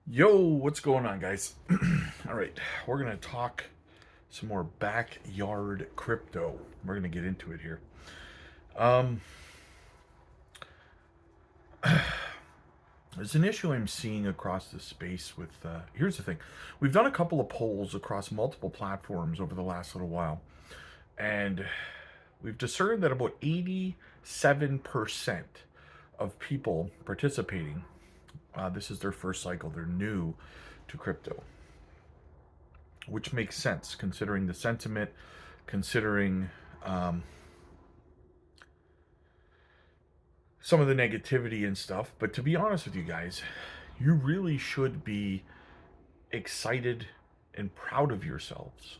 Yo, what's going on, guys? All right, we're gonna talk some more backyard crypto. We're gonna get into it here. Um, there's an issue I'm seeing across the space with. Here's the thing: we've done a couple of polls across multiple platforms over the last little while, and we've discerned that about 87% of people participating, this is their first cycle. They're new to crypto, which makes sense considering the sentiment, considering um, some of the negativity and stuff. But to be honest with you guys, you really should be excited and proud of yourselves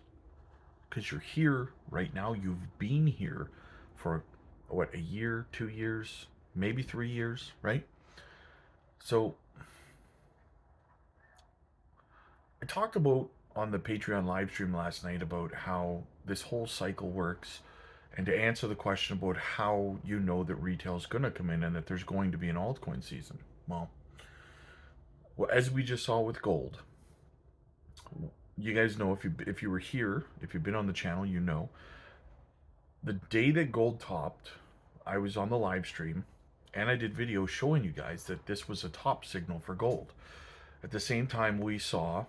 because you're here right now. You've been here for what, a year, 2 years, maybe 3 years, right? So I talked about on the Patreon live stream last night about how this whole cycle works and to answer the question about how you know that retail is going to come in and that there's going to be an altcoin season. Well, as we just saw with gold, you guys know if you were here, if you've been on the channel, you know the day that gold topped, I was on the live stream and I did videos showing you guys that this was a top signal for gold. At the same time, we saw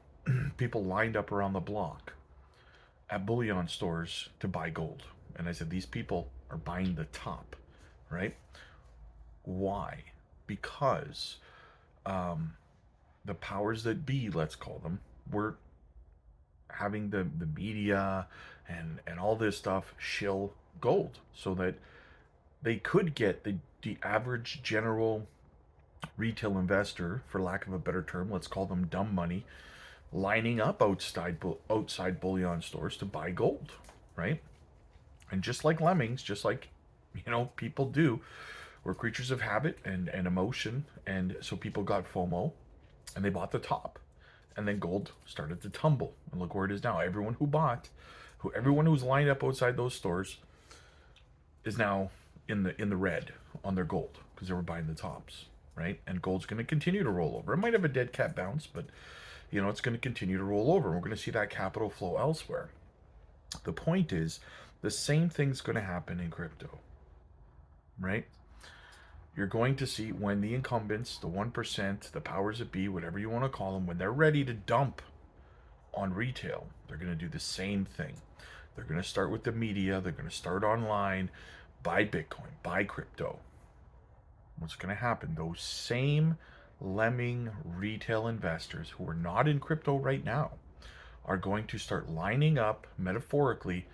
people lined up around the block at bullion stores to buy gold. And I said, these people are buying the top, right? Why? Because the powers that be, let's call them, were having the media and all this stuff shill gold so that they could get the average general retail investor, for lack of a better term, let's call them dumb money, lining up outside bullion stores to buy gold, right? And just like lemmings, just like people do, we're creatures of habit and emotion, and so people got FOMO and they bought the top, and then gold started to tumble, and look where it is now. Everyone who's lined up outside those stores is now in the red on their gold because they were buying the tops, right? And gold's going to continue to roll over. It might have a dead cat bounce, but it's going to continue to roll over. We're going to see that capital flow elsewhere. The point is, the same thing's going to happen in crypto, right? You're going to see when the incumbents, the 1%, the powers that be, whatever you want to call them, when they're ready to dump on retail, they're going to do the same thing. They're going to start with the media. They're going to start online, buy Bitcoin, buy crypto. What's going to happen? Those same lemming retail investors who are not in crypto right now are going to start lining up, metaphorically,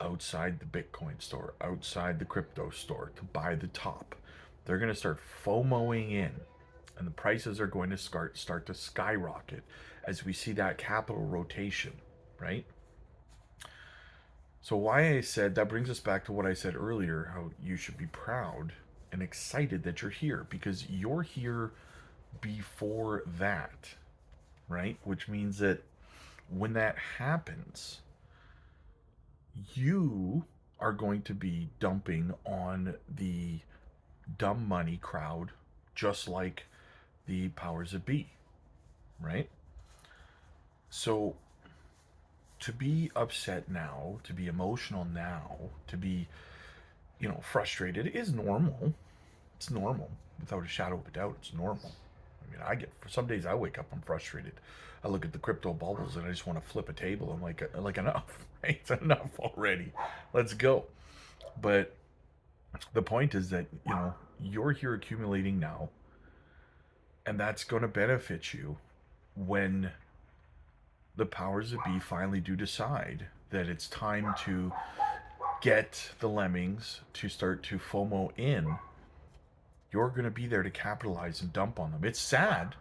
outside the Bitcoin store, outside the crypto store to buy the top. They're going to start FOMOing in, and the prices are going to start to skyrocket as we see that capital rotation, right? So why I said that brings us back to what I said earlier, how you should be proud and excited that you're here because you're here before that, right? Which means that when that happens, you are going to be dumping on the dumb money crowd just like the powers that be, right? So to be upset now, to be emotional now, to be, frustrated is normal. It's normal. Without a shadow of a doubt, it's normal. I mean, for some days I wake up, I'm frustrated. I look at the crypto bubbles and I just want to flip a table. I'm like enough, right? It's enough already. Let's go. But the point is that, you're here accumulating now, and that's going to benefit you when the powers that be finally do decide that it's time to get the lemmings to start to FOMO in. You're going to be there to capitalize and dump on them. It's sad.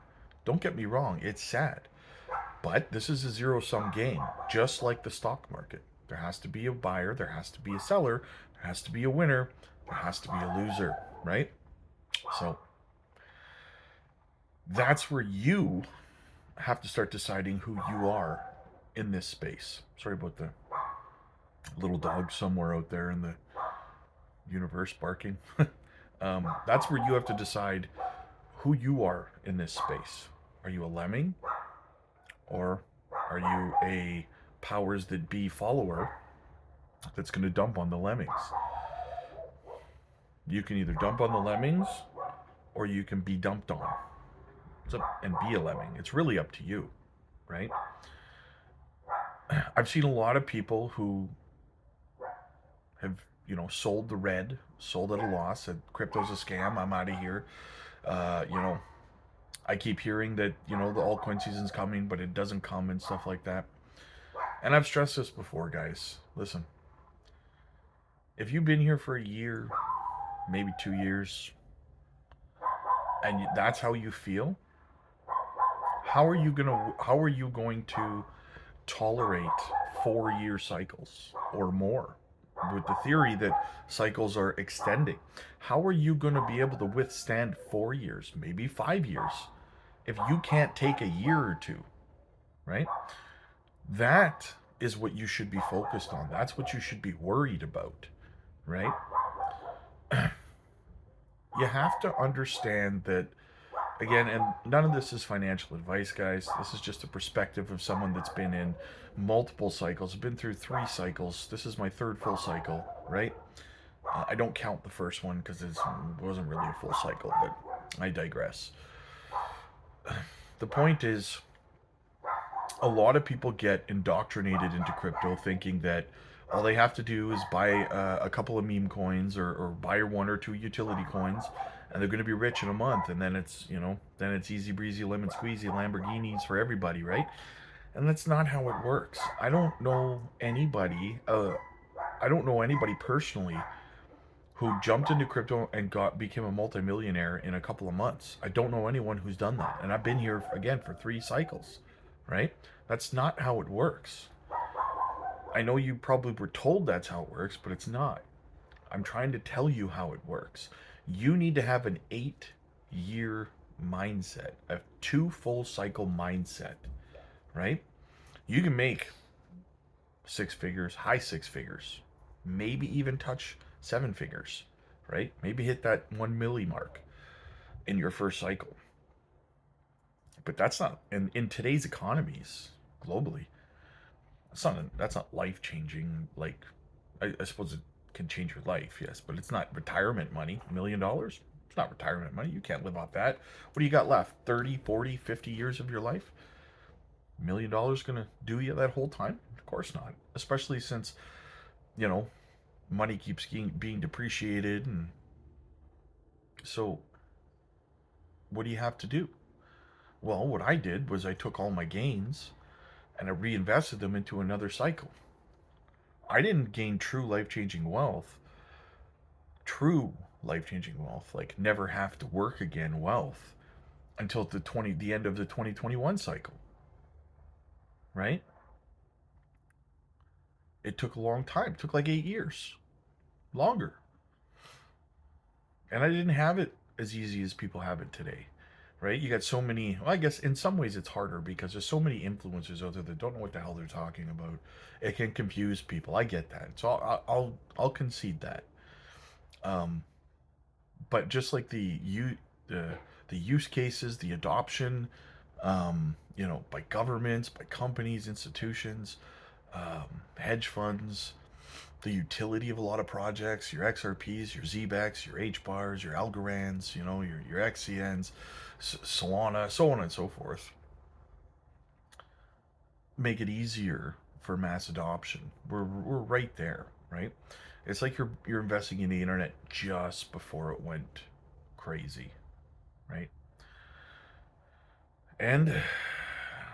Don't get me wrong. It's sad. But this is a zero sum game, just like the stock market. There has to be a buyer, there has to be a seller, there has to be a winner, there has to be a loser, right? So that's where you have to start deciding who you are in this space. Sorry about the little dog somewhere out there in the universe barking. That's where you have to decide who you are in this space. Are you a lemming, or are you a powers that be follower that's going to dump on the lemmings? You can either dump on the lemmings or you can be dumped on. And be a lemming. It's really up to you, right? I've seen a lot of people who have, sold the red, sold at a loss, said crypto's a scam, I'm out of here. I keep hearing that, the altcoin season's coming, but it doesn't come and stuff like that. And I've stressed this before, guys. Listen, if you've been here for a year, maybe 2 years, and that's how you feel, how are you going to tolerate 4-year cycles or more, with the theory that cycles are extending? How are you going to be able to withstand 4 years, maybe 5 years, if you can't take a year or two, right? That is what you should be focused on. That's what you should be worried about, right? You have to understand that, again, and none of this is financial advice, guys. This is just a perspective of someone that's been in multiple cycles. I've been through 3 cycles. This is my 3rd full cycle, right? I don't count the first one because it wasn't really a full cycle, but I digress. The point is, a lot of people get indoctrinated into crypto thinking that all they have to do is buy a couple of meme coins, or buy 1 or 2 utility coins, and they're going to be rich in a month. And then it's easy breezy, lemon squeezy, Lamborghinis for everybody, right? And that's not how it works. I don't know anybody personally who jumped into crypto and became a multimillionaire in a couple of months. I don't know anyone who's done that. And I've been here again for 3 cycles, right? That's not how it works. I know you probably were told that's how it works, but it's not. I'm trying to tell you how it works. You need to have an 8-year mindset, a 2 full cycle mindset, right? You can make 6 figures, high 6 figures, maybe even touch 7 figures, right? Maybe hit that 1 milli mark in your first cycle. But that's not, in today's economies globally, that's not life changing. Like, I suppose it can change your life, yes, but it's not retirement money. $1 million, it's not retirement money. You can't live off that. What do you got left? 30, 40, 50 years of your life? $1 million gonna do you that whole time? Of course not. Especially since, money keeps being depreciated. And so what do you have to do? Well, what I did was I took all my gains and I reinvested them into another cycle. I didn't gain true life-changing wealth, like never have to work again wealth, until the end of the 2021 cycle, right? It took a long time. It took like 8 years, longer. And I didn't have it as easy as people have it today, right? You got so many. Well, I guess in some ways it's harder because there's so many influencers out there that don't know what the hell they're talking about. It can confuse people. I get that. So I'll concede that. But just like the use cases, the adoption, by governments, by companies, institutions, hedge funds, the utility of a lot of projects, your XRPs, your ZBEX, your HBARs, your Algorands, your XCNs, Solana, so on and so forth, make it easier for mass adoption. We're right there, right? It's like you're investing in the internet just before it went crazy, right? And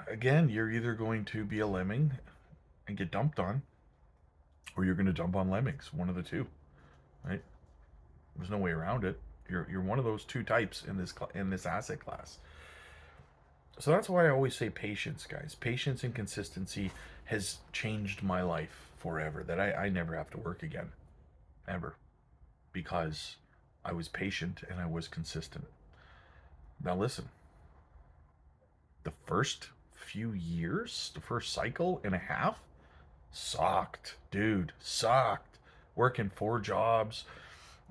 again, you're either going to be a lemming and get dumped on, or you're going to dump on lemmings. One of the two, right? There's no way around it. You're one of those 2 types in this asset class. So that's why I always say patience, guys. Patience and consistency has changed my life forever. That I never have to work again, ever, because I was patient and I was consistent. Now listen, the first few years, the first cycle and a half, sucked, dude, sucked. Working 4 jobs,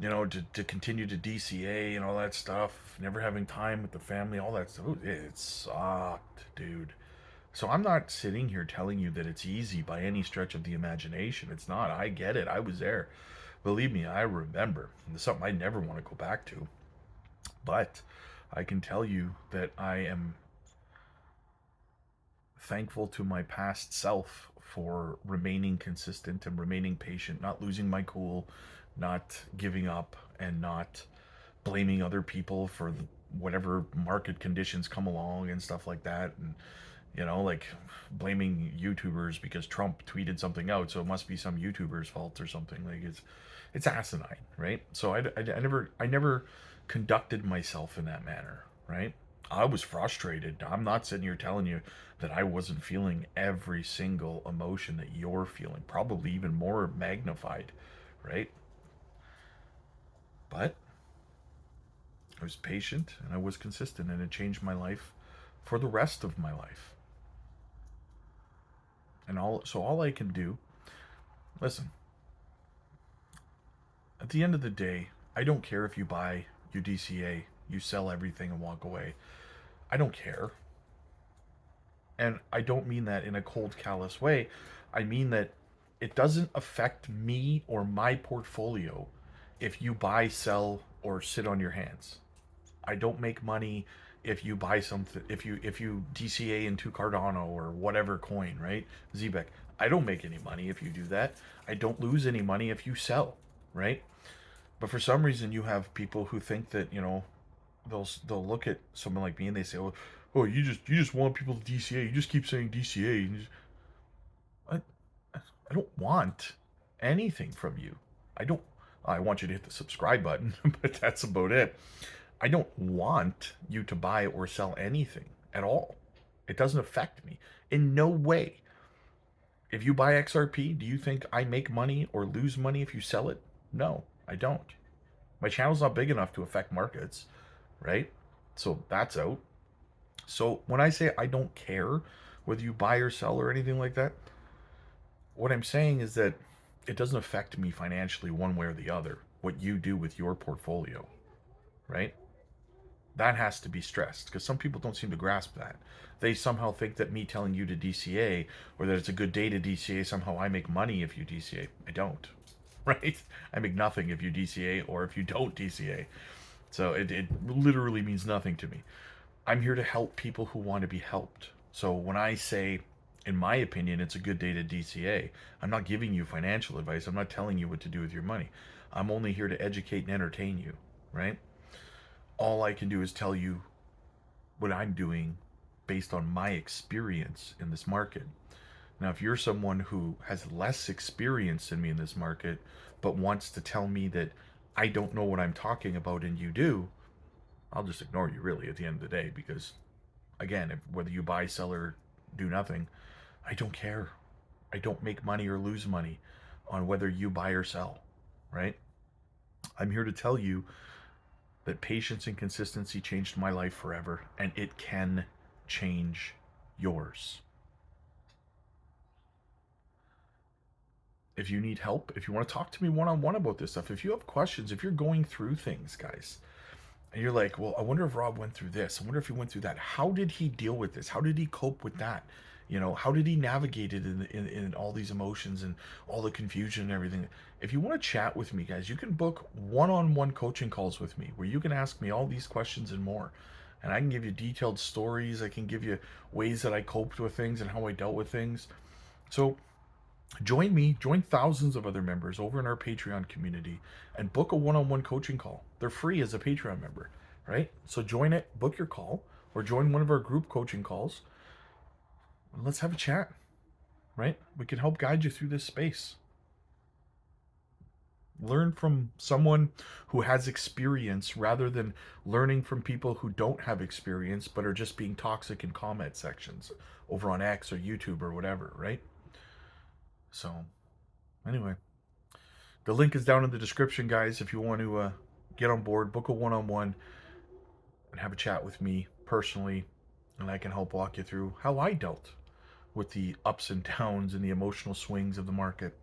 to continue to DCA and all that stuff, never having time with the family, all that stuff. It sucked, dude. So I'm not sitting here telling you that it's easy by any stretch of the imagination. It's not. I get it. I was there. Believe me, I remember. It's something I never want to go back to. But I can tell you that I am thankful to my past self for remaining consistent and remaining patient, not losing my cool, not giving up, and not blaming other people for whatever market conditions come along and stuff like that. And like blaming YouTubers because Trump tweeted something out, so it must be some YouTuber's fault or something. Like it's asinine, right? So I never conducted myself in that manner, right? I was frustrated. I'm not sitting here telling you that I wasn't feeling every single emotion that you're feeling, probably even more magnified, right? But I was patient and I was consistent, and it changed my life for the rest of my life. And all I can do, listen, at the end of the day, I don't care if you buy, you DCA, you sell everything and walk away. I don't care. And I don't mean that in a cold, callous way. I mean that it doesn't affect me or my portfolio if you buy, sell, or sit on your hands. I don't make money if you buy something, if you DCA into Cardano or whatever coin, right? Zbec. I don't make any money if you do that. I don't lose any money if you sell, right? But for some reason, you have people who think that they'll look at someone like me and they say, "Oh, you just want people to DCA. You just keep saying DCA." I I don't want anything from you. I don't. I want you to hit the subscribe button, but that's about it. I don't want you to buy or sell anything at all. It doesn't affect me in no way. If you buy XRP, do you think I make money or lose money if you sell it? No, I don't. My channel's not big enough to affect markets, right? So that's out. So when I say I don't care whether you buy or sell or anything like that, what I'm saying is that it doesn't affect me financially one way or the other, what you do with your portfolio, right? That has to be stressed because some people don't seem to grasp that. They somehow think that me telling you to DCA or that it's a good day to DCA, somehow I make money if you DCA. I don't, right? I make nothing if you DCA or if you don't DCA. So it literally means nothing to me. I'm here to help people who want to be helped. So when I say, in my opinion, it's a good day to DCA, I'm not giving you financial advice. I'm not telling you what to do with your money. I'm only here to educate and entertain you, right? All I can do is tell you what I'm doing based on my experience in this market. Now, if you're someone who has less experience than me in this market, but wants to tell me that I don't know what I'm talking about and you do, I'll just ignore you really at the end of the day because, again, whether you buy, sell, or do nothing, I don't care. I don't make money or lose money on whether you buy or sell, right? I'm here to tell you that patience and consistency changed my life forever, and it can change yours. If you need help, if you want to talk to me one on one about this stuff, if you have questions, if you're going through things, guys, and you're like, well, I wonder if Rob went through this. I wonder if he went through that. How did he deal with this? How did he cope with that? How did he navigate it in all these emotions and all the confusion and everything? If you want to chat with me, guys, you can book one-on-one coaching calls with me where you can ask me all these questions and more. And I can give you detailed stories. I can give you ways that I coped with things and how I dealt with things. So join me, join thousands of other members over in our Patreon community and book a one-on-one coaching call. They're free as a Patreon member, right? So join it, book your call, or join one of our group coaching calls. And let's have a chat, right? We can help guide you through this space. Learn from someone who has experience rather than learning from people who don't have experience but are just being toxic in comment sections over on X or YouTube or whatever, right? So, anyway, the link is down in the description, guys. If you want to get on board, book a one-on-one and have a chat with me personally, and I can help walk you through how I dealt with the ups and downs and the emotional swings of the market.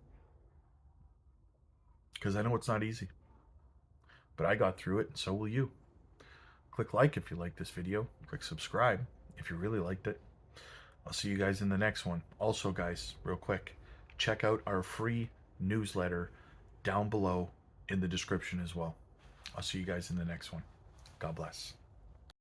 Because I know it's not easy. but I got through it, and so will you. Click like if you like this video. Click subscribe if you really liked it. I'll see you guys in the next one. Also, guys, real quick, check out our free newsletter down below in the description as well. I'll see you guys in the next one. God bless.